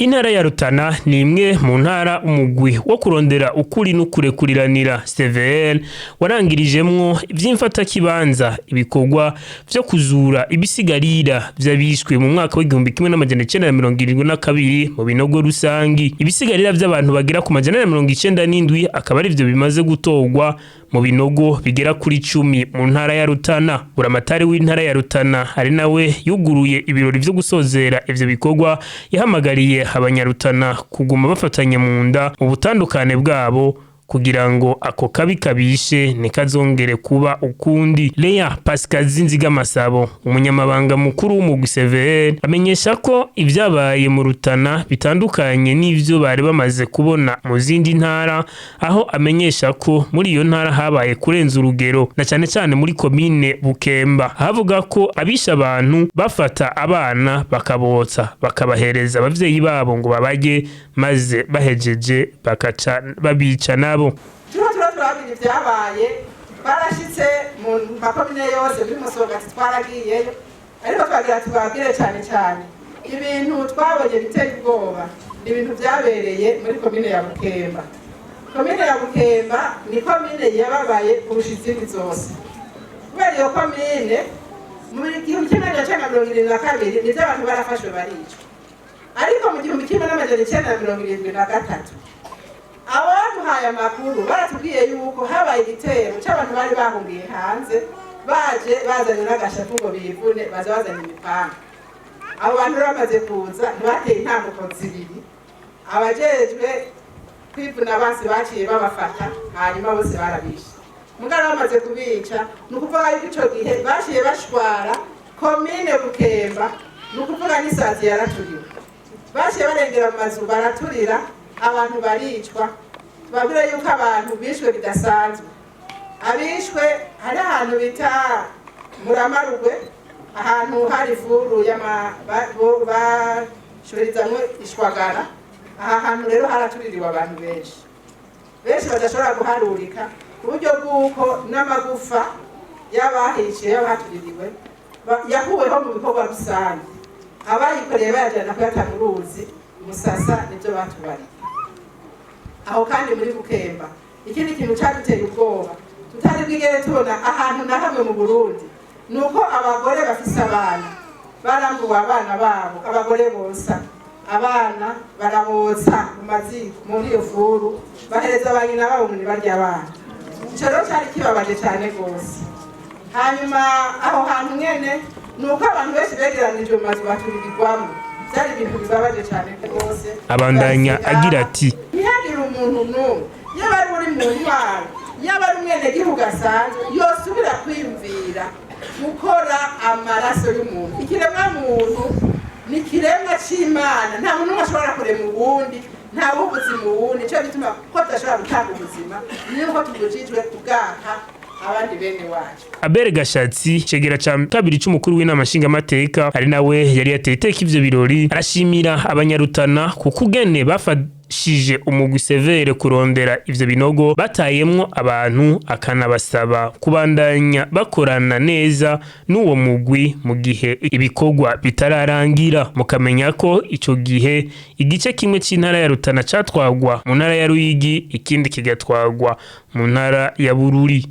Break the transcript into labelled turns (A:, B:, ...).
A: Intara ya Rutana ni imwe mu ntara umugwi wo kurondera ukuri n'ukurekuriranira CVR warangirijemwo ivy'imfata kibanza ibikorwa vyo kuzura ibisigarira vy'abishwe mu mwaka w'igihumbi kimwe n'amajana 1972 mu binogo rusangi. Ibisigarira vy'abantu bagera ku majana 97 akaba ari vyo bimaze gutorwa mu binogo bigera kuri 10 mu ntara ya Rutana. Buramatari w'intara ya Rutana ari nawe yuguruye ibirori vyo gusozera ivyo bikorwa, yahamagariye abanyarutana kuguma bafatanye mu nda mu butandukane bwabo kugira ngo ako kabi kabishe nikazongere kuba ukundi. Leya Pascal Zinzigamasabo, umunyamabanga mukuru w'umugwi CVR, amenyesha ko ivyabaye mu Rutana bitandukanye n'ivyo bari bamaze kubona mu zindi ntara, aho amenyesha ko muri iyo ntara habaye kurenza urugero na cane cane muri komine Bukemba, havuga ko abisha abantu bafata abana bakabotsa bakabahereza abavyeyi babo ngo babaje, maze bahejeje bakaca babica nabo.
B: Turabira ivyabaye, barashitse mu makomine yose muri Musongati twaragiyeyo, ariko twagira tubabwire cane ibintu twabonye biteye ubwoba ni ibintu vyabereye muri komine ya Bukemba. Komine ya Bukemba ni komine yababaye kurusha izindi zose, kubera iyo komine mu 1972 nivyo abantu barafashwe baricwa, ariko mu 1973 abamuhaye amakuru baratubwiye yuko habaye igitero cy'abantu bari bahungiye hanze, baje bazanye n'agashafu ngo bivune, baza bazanye imipanga. Abo bantu bamaze kuza ntibateye intambuko zibiri, abajejwe kwivuna basi baciye babafata, hanyuma bose barabishe. Mugara bamaze kubica, nukuvuga yuko ico gihe baciye bashwara komine Bukemba, nukuvuga n'isazi yaraturiwe, baciye barengera mu mazu baraturira, abantu baricwa. Tubabwira yuko abantu bishwe bidasanzwe. Abishwe hari ahantu bita Muramarugwe, ahantu hari furu bashurizamwo ishwagara. Aha hantu rero haratuririwe abantu benshi badashobora guharurika, ku buryo bw'uko n'amagufa y'abahiciye y'abatuririwe yakuweho mu bikorwa rusange. Abayikoreye bayajana kuyata mu ruzi Musasa, nivyo batubariye aho. Kandi muri Bukemba ikindi kintu cyaduteye ubwoba tutari bwigere tubona ahantu na hamwe mu Burundi, nuko abagore bafise abana barambuwe abana babo, abagore bosa abana barabotsa mu maziko muri iyo furu, bahereza abanyina babo muri barya abana. Ico rero cyari kibabaje cyane gose. Hanyuma aho hantu nyene nuko abantu benshi begeranijwe mu mazu baturirwamo, byari ibintu bibabaje cyane rwose.
A: Abandanya agira ati,
B: ntihagire umuntu n'umwe yaba ari muri mu ntwaro, yaba ari umwenegihugu asanzwe yosubira kwiyumvira gukora amaraso y'umuntu. Ikiremwa muntu ni kiremwa c'Imana, nta muntu n'umwe ashobora kurema uwundi, nta ubuzima uwundi. Nico gituma ko tudashobora gutanga ubuzima, niyo tubujijwe kubwaka abandi bene wacu.
A: Abere Gashatsi, cegera ca kabiri c'umukuru w'inama nshingamateka, ari nawe yari yateye iteka ivyo birori, arashimira abanyarutana kuko ugene bafashije umugwi CVR kurondera ivyo binogo batayemwo abantu, akanabasaba kubandanya bakorana neza n'uwo mugwi mu gihe ibikorwa bitararangira. Mukamenya ko ico gihe igice kimwe c'intara ya Rutana catwagwa mu ntara ya Ruyigi, ikindi kigatwagwa mu ntara ya Bururi.